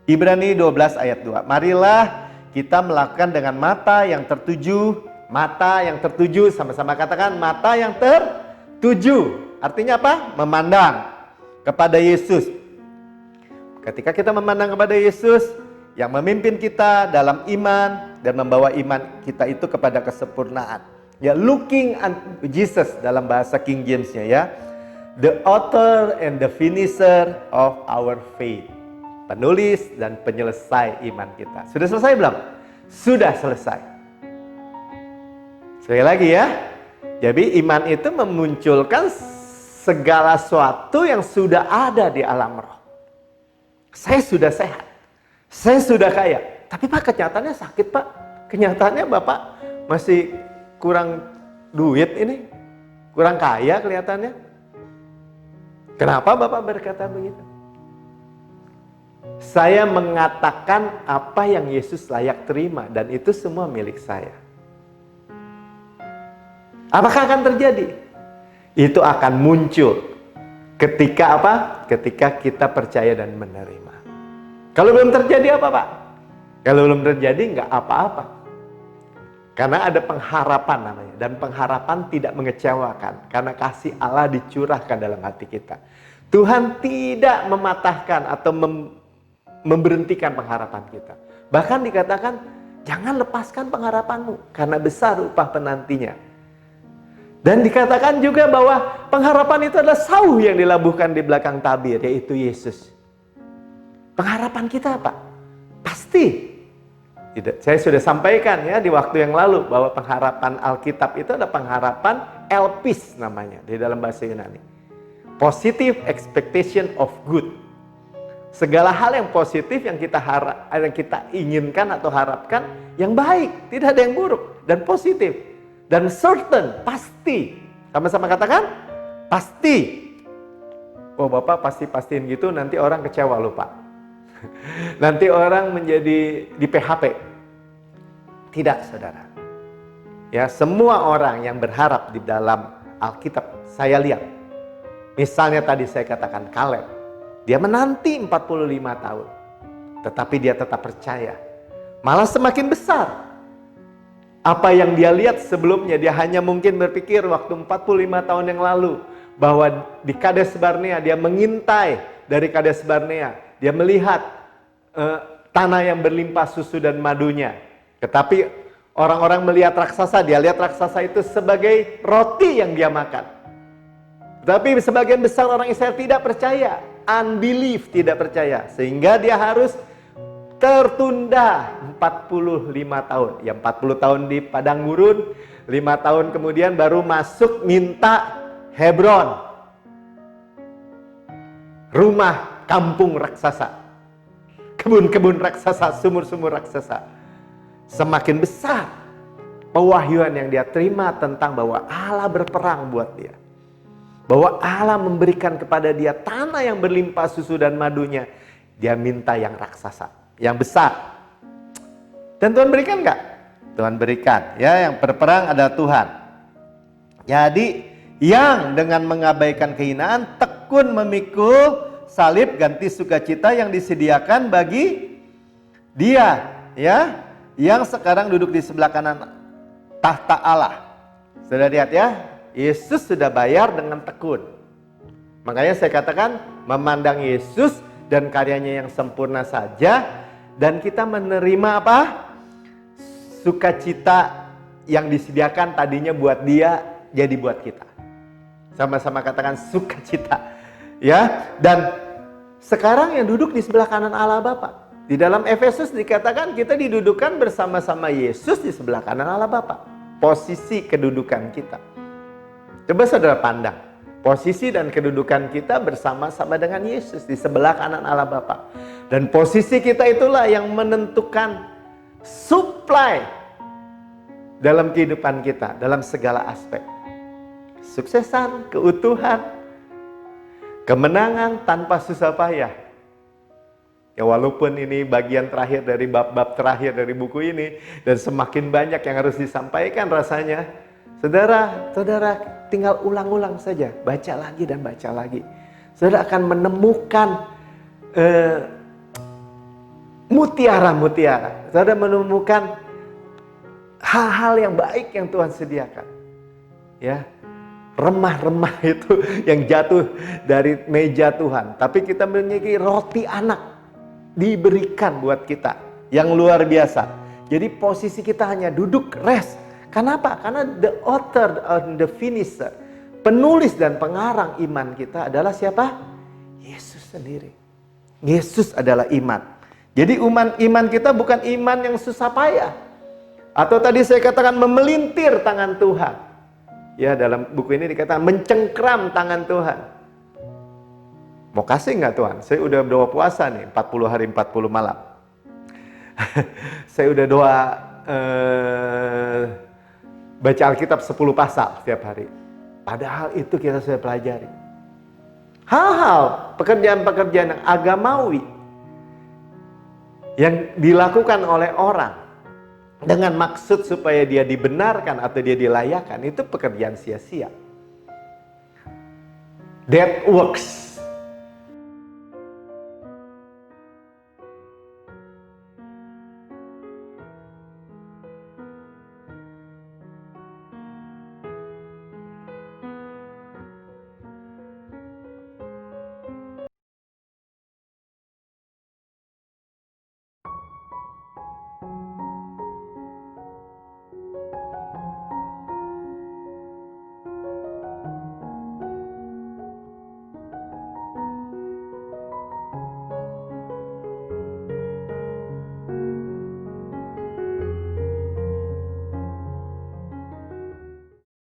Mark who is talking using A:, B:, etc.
A: Ibrani 12 ayat 2. Marilah kita melakukan dengan mata yang tertuju. Mata yang tertuju, sama-sama katakan mata yang tertuju. Artinya apa? Memandang kepada Yesus. Ketika kita memandang kepada Yesus yang memimpin kita dalam iman dan membawa iman kita itu kepada kesempurnaan. Ya, looking unto Jesus dalam bahasa King James-nya ya. The author and the finisher of our faith. Penulis dan penyelesai iman kita. Sudah selesai belum? Sudah selesai. Sekali lagi ya. Jadi iman itu memunculkan segala sesuatu yang sudah ada di alam roh. Saya sudah sehat. Saya sudah kaya. Tapi Pak, kenyataannya sakit Pak. Kenyataannya Bapak masih kurang duit ini. Kurang kaya kelihatannya. Kenapa Bapak berkata begitu? Saya mengatakan apa yang Yesus layak terima. Dan itu semua milik saya. Apakah akan terjadi? Itu akan muncul ketika apa? Ketika kita percaya dan menerima. Kalau belum terjadi apa Pak? Kalau belum terjadi nggak apa-apa. Karena ada pengharapan namanya. Dan pengharapan tidak mengecewakan. Karena kasih Allah dicurahkan dalam hati kita. Tuhan tidak mematahkan atau memberhentikan pengharapan kita. Bahkan dikatakan, jangan lepaskan pengharapanmu. Karena besar upah penantinya. Dan dikatakan juga bahwa pengharapan itu adalah sauh yang dilabuhkan di belakang tabir, yaitu Yesus. Pengharapan kita apa? Pasti. Saya sudah sampaikan ya di waktu yang lalu bahwa pengharapan Alkitab itu adalah pengharapan elpis namanya di dalam bahasa Yunani. Positive expectation of good. Segala hal yang positif yang kita inginkan atau harapkan yang baik, tidak ada yang buruk dan positif. Dan certain, pasti. Sama-sama katakan, pasti. Oh Bapak pasti-pastiin gitu, nanti orang kecewa lupa. Nanti orang menjadi di PHP. Tidak saudara. Ya, semua orang yang berharap di dalam Alkitab, saya lihat. Misalnya tadi saya katakan Kaleb. Dia menanti 45 tahun. Tetapi dia tetap percaya. Malah semakin besar. Apa yang dia lihat sebelumnya, dia hanya mungkin berpikir waktu 45 tahun yang lalu bahwa di Kades Barnea dia mengintai dari Kades Barnea, dia melihat tanah yang berlimpah susu dan madunya. Tetapi orang-orang melihat raksasa, dia lihat raksasa itu sebagai roti yang dia makan. Tetapi sebagian besar orang Israel tidak percaya, unbelief, tidak percaya, sehingga dia harus tertunda 45 tahun. Ya 40 tahun di padang gurun, 5 tahun kemudian baru masuk minta Hebron. Rumah kampung raksasa. Kebun-kebun raksasa, sumur-sumur raksasa. Semakin besar pewahyuan yang dia terima tentang bahwa Allah berperang buat dia. Bahwa Allah memberikan kepada dia tanah yang berlimpah susu dan madunya. Dia minta yang raksasa. Yang besar. Dan Tuhan berikan enggak? Tuhan berikan. Ya, yang berperang adalah Tuhan. Jadi, yang dengan mengabaikan kehinaan tekun memikul salib ganti sukacita yang disediakan bagi dia, ya, yang sekarang duduk di sebelah kanan tahta Allah. Sudah lihat ya? Yesus sudah bayar dengan tekun. Makanya saya katakan memandang Yesus dan karyanya yang sempurna saja. Dan kita menerima apa? Sukacita yang disediakan tadinya buat dia, jadi buat kita. Sama-sama katakan sukacita. Ya, dan sekarang yang duduk di sebelah kanan Allah Bapa. Di dalam Efesus dikatakan kita didudukan bersama-sama Yesus di sebelah kanan Allah Bapa. Posisi kedudukan kita. Coba saudara pandang. Posisi dan kedudukan kita bersama-sama dengan Yesus di sebelah kanan Allah Bapa. Dan posisi kita itulah yang menentukan supply dalam kehidupan kita, dalam segala aspek. Suksesan, keutuhan, kemenangan tanpa susah payah. Ya walaupun ini bagian terakhir dari bab-bab terakhir dari buku ini, dan semakin banyak yang harus disampaikan rasanya. Saudara tinggal ulang-ulang saja, baca lagi dan baca lagi. Saudara akan menemukan mutiara-mutiara. Saudara menemukan hal-hal yang baik yang Tuhan sediakan. Ya, remah-remah itu yang jatuh dari meja Tuhan. Tapi kita memiliki roti anak diberikan buat kita yang luar biasa. Jadi posisi kita hanya duduk rest. Kenapa? Karena the author and the finisher, penulis dan pengarang iman kita adalah siapa? Yesus sendiri. Yesus adalah iman. Jadi iman kita bukan iman yang susah payah. Atau tadi saya katakan memelintir tangan Tuhan. Ya, dalam buku ini dikatakan mencengkram tangan Tuhan. Mau kasih nggak Tuhan? Saya udah doa puasa nih, 40 hari 40 malam. Saya udah doa baca Alkitab 10 pasal setiap hari. Padahal itu kita sudah pelajari. Hal-hal, pekerjaan-pekerjaan yang agamawi yang dilakukan oleh orang dengan maksud supaya dia dibenarkan atau dia dilayakan, itu pekerjaan sia-sia. Dead works.